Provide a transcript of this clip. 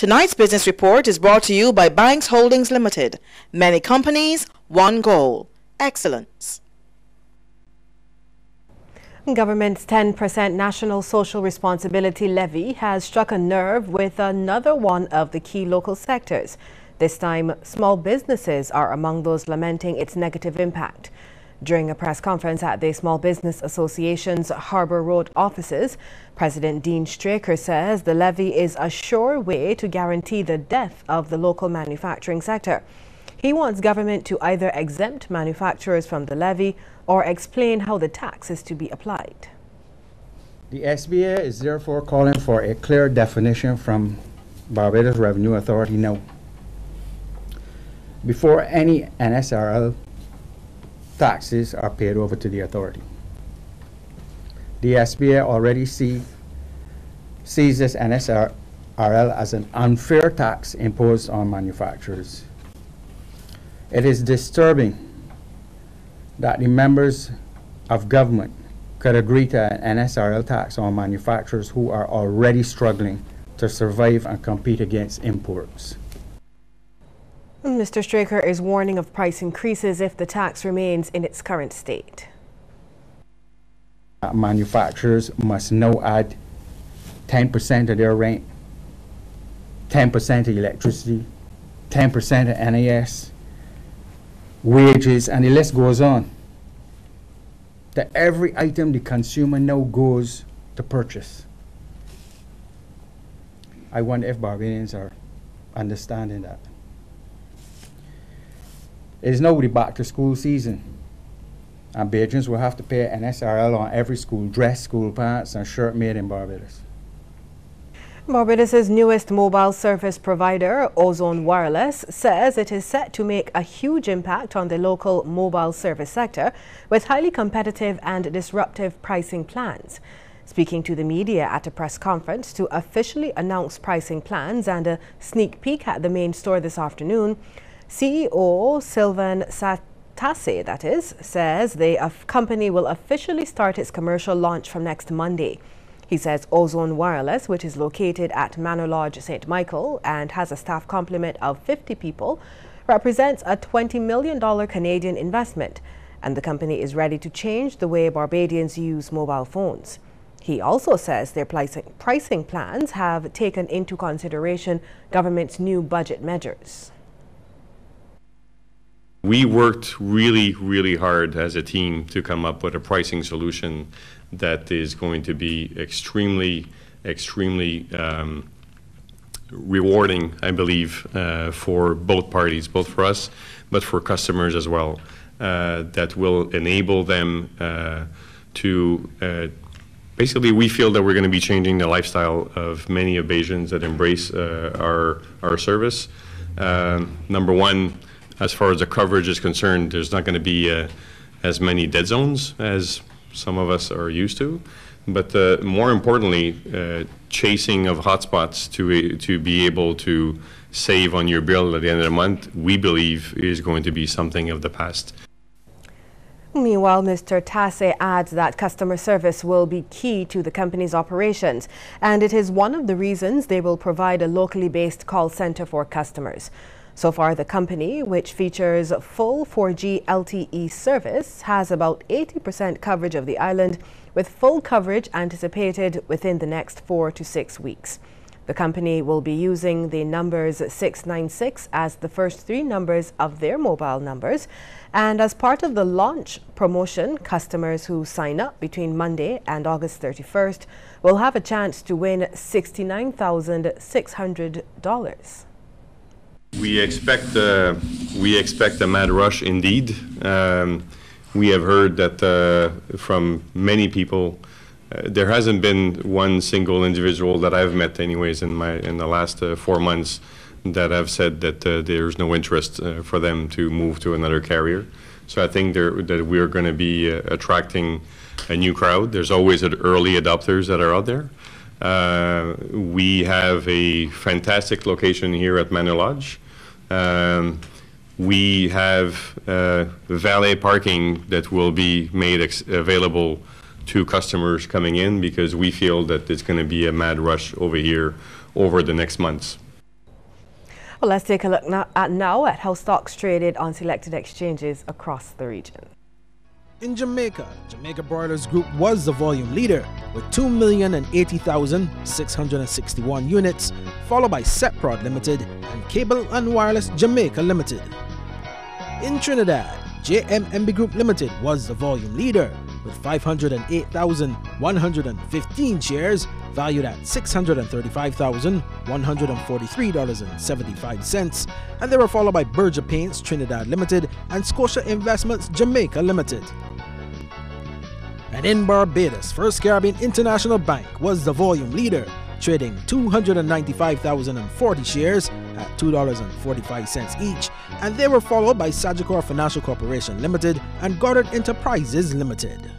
Tonight's business report is brought to you by Banks Holdings Limited. Many companies, one goal: excellence. Government's 10% National Social Responsibility Levy has struck a nerve with another one of the key local sectors. This time, small businesses are among those lamenting its negative impact. During a press conference at the Small Business Association's Harbour Road offices, President Dean Straker says the levy is a sure way to guarantee the death of the local manufacturing sector. He wants government to either exempt manufacturers from the levy or explain how the tax is to be applied. The SBA is therefore calling for a clear definition from Barbados Revenue Authority now. Before any NSRL taxes are paid over to the authority. The SBA already sees this NSRL as an unfair tax imposed on manufacturers. It is disturbing that the members of government could agree to an NSRL tax on manufacturers who are already struggling to survive and compete against imports. Mr. Straker is warning of price increases if the tax remains in its current state. Manufacturers must now add 10% of their rent, 10% of electricity, 10% of NAS, wages, and the list goes on. That every item the consumer now goes to purchase. I wonder if Barbadians are understanding that. It is now the back to school season, and Bajans will have to pay an SRL on every school dress, school pants, and shirt made in Barbados. Barbados's newest mobile service provider, Ozone Wireless, says it is set to make a huge impact on the local mobile service sector with highly competitive and disruptive pricing plans. Speaking to the media at a press conference to officially announce pricing plans and a sneak peek at the main store this afternoon, CEO Sylvain Tasse, that is, says the company will officially start its commercial launch from next Monday. He says Ozone Wireless, which is located at Manor Lodge, St. Michael, and has a staff complement of 50 people, represents a $20 million Canadian investment, and the company is ready to change the way Barbadians use mobile phones. He also says their pricing plans have taken into consideration government's new budget measures. We worked really hard as a team to come up with a pricing solution that is going to be extremely rewarding, I believe, for both parties, both for us, but for customers as well, that will enable them to basically, we feel that we're going to be changing the lifestyle of many of Bajans that embrace our service. Number one, as far as the coverage is concerned, there's not going to be as many dead zones as some of us are used to. But more importantly, chasing of hotspots to be able to save on your bill at the end of the month, we believe is going to be something of the past. Meanwhile, Mr. Tasse adds that customer service will be key to the company's operations, and it is one of the reasons they will provide a locally based call center for customers. So far, the company, which features full 4G LTE service, has about 80% coverage of the island, with full coverage anticipated within the next 4 to 6 weeks. The company will be using the numbers 696 as the first 3 numbers of their mobile numbers. And as part of the launch promotion, customers who sign up between Monday and August 31st will have a chance to win $69,600. We expect a mad rush indeed. We have heard that from many people. There hasn't been one single individual that I've met, anyways, in the last 4 months that have said that there's no interest for them to move to another carrier. So I think that we're going to be attracting a new crowd. There's always early adopters that are out there. We have a fantastic location here at Manor Lodge. We have valet parking that will be made available to customers coming in, because we feel that it's going to be a mad rush over here over the next months. Well, let's take a look now at how stocks traded on selected exchanges across the region. In Jamaica, Jamaica Broilers Group was the volume leader with 2,080,661 units, followed by Setprod Limited and Cable and Wireless Jamaica Limited. In Trinidad, JMMB Group Limited was the volume leader with 508,115 shares valued at $635,143.75, and they were followed by Berger Paints Trinidad Limited and Scotia Investments Jamaica Limited. And in Barbados, First Caribbean International Bank was the volume leader, trading 295,040 shares at $2.45 each, and they were followed by Sagicor Financial Corporation Limited and Goddard Enterprises Limited.